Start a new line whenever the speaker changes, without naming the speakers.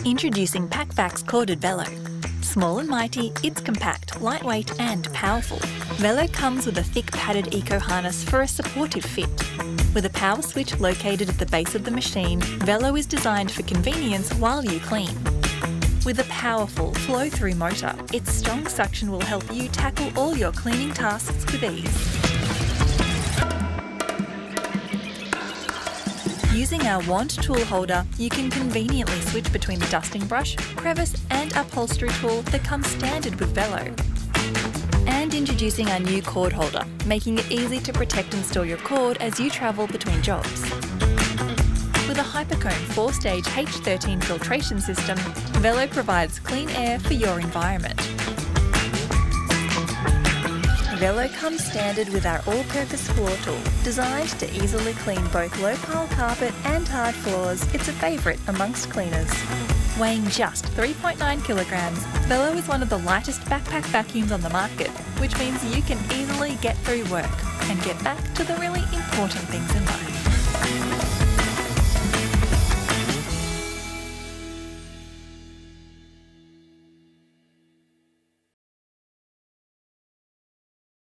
Introducing PackVac's corded Velo. Small and mighty, it's compact, lightweight and powerful. Velo comes with a thick padded eco harness for a supportive fit. With a power switch located at the base of the machine, Velo is designed for convenience while you clean. With a powerful flow-through motor, its strong suction will help you tackle all your cleaning tasks with ease. Using our wand tool holder, you can conveniently switch between the dusting brush, crevice and upholstery tool that comes standard with Velo. And introducing our new cord holder, making it easy to protect and store your cord as you travel between jobs. With a Hypercone 4-stage H13 filtration system, Velo provides clean air for your environment. Velo comes standard with our all-purpose floor tool. Designed to easily clean both low-pile carpet and hard floors, it's a favourite amongst cleaners. Weighing just 3.9 kilograms, Velo is one of the lightest backpack vacuums on the market, which means you can easily get through work and get back to the really important things in life.